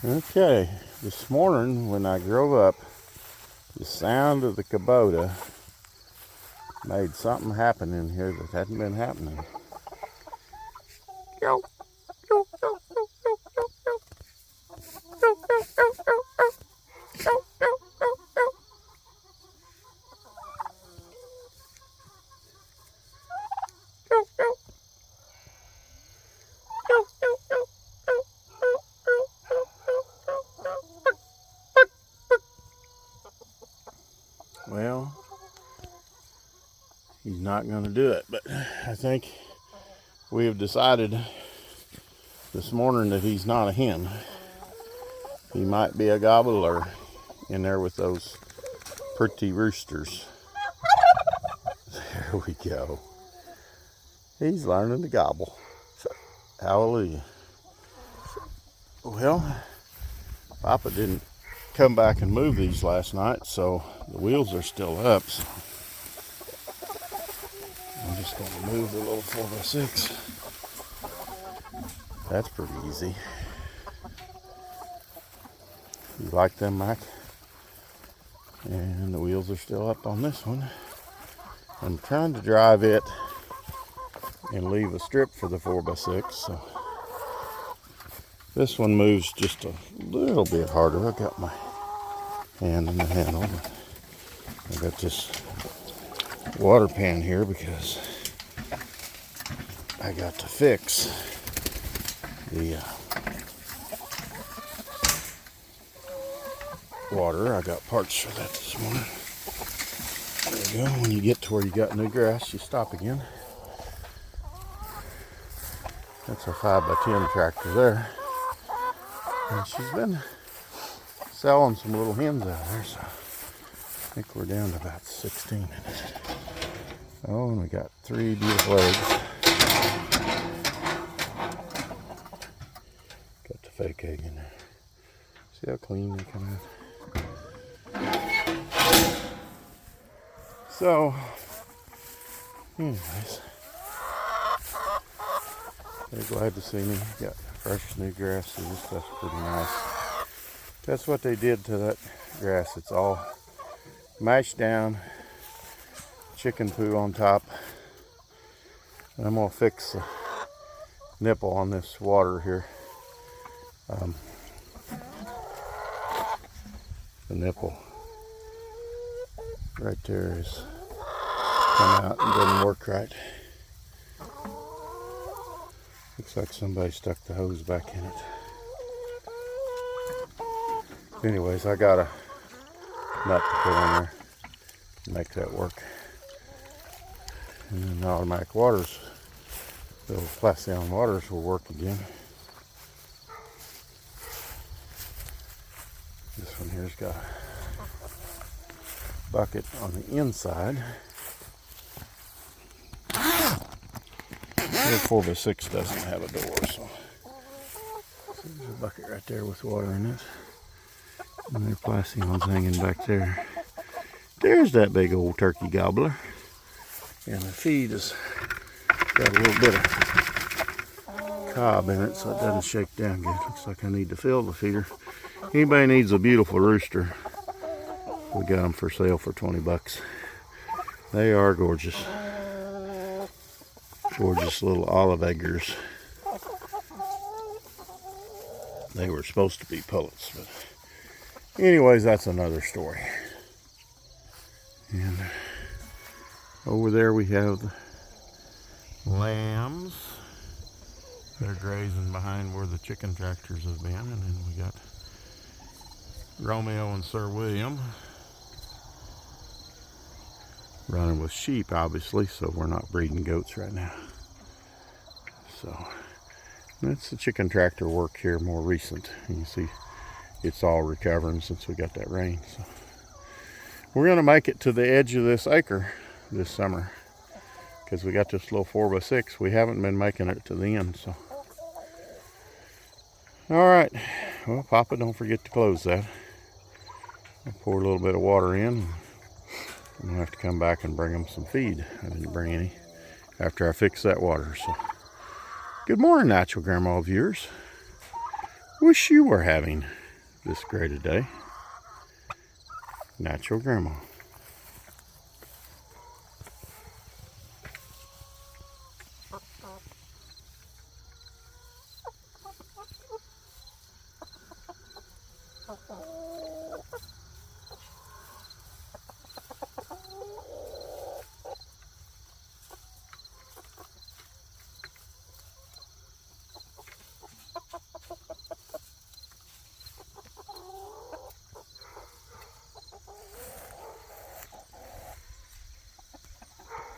Okay, this morning when I drove up, the sound of the Kubota made something happen in here that hadn't been happening. Well, he's not going to do it, but I think we have decided this morning that he's not a hen. He might be a gobbler in there with those pretty roosters. There we go. He's learning to gobble. Hallelujah. Well, Papa didn't come back and move these last night, so the wheels are still up. So I'm just going to move the little 4x6. That's pretty easy. You like them, Mac? And the wheels are still up on this one. I'm trying to drive it and leave a strip for the 4x6. So this one moves just a little bit harder. I got my hand in the handle. I got this water pan here because I got to fix the water. I got parts for that this morning. There you go. When you get to where you got new grass, you stop again. That's a 5x10 tractor there. And she's been selling some little hens out there, so I think we're down to about 16 in it. Oh, and we got 3 beautiful eggs. Got the fake egg in there. See how clean they come out? So, anyways, they're glad to see me. Got fresh new grass, so this stuff's pretty nice. That's what they did to that grass. It's all mashed down, chicken poo on top. And I'm gonna fix the nipple on this water here. The nipple right there is come out and doesn't work right. Looks like somebody stuck the hose back in it. Anyways, I got a nut to put on there to make that work. And then the automatic waters, those Maeuance waters will work again. This one here's got a bucket on the inside. The 4x6 doesn't have a door, so there's a bucket right there with water in it. And their Maeuance hanging back there. There's that big old turkey gobbler. And the feed has got a little bit of cob in it, so it doesn't shake down good. Looks like I need to fill the feeder. Anybody needs a beautiful rooster, we got them for sale for 20 bucks. They are gorgeous. Gorgeous little olive eggers. They were supposed to be pullets, but anyways, that's another story. And over there we have the lambs. They're grazing behind where the chicken tractors have been. And then we got Romeo and Sir William running with sheep, obviously, so we're not breeding goats right now. So that's the chicken tractor work here, more recent. You can see it's all recovering since we got that rain. So we're going to make it to the edge of this acre this summer because we got this little 4x6. We haven't been making it to the end. So, all right. Well, Papa, don't forget to close that. I'll pour a little bit of water in. I'm going to have to come back and bring them some feed. I didn't bring any after I fix that water. So, good morning, Natural Grandma viewers. Wish you were having this great a day. Natural Grandma.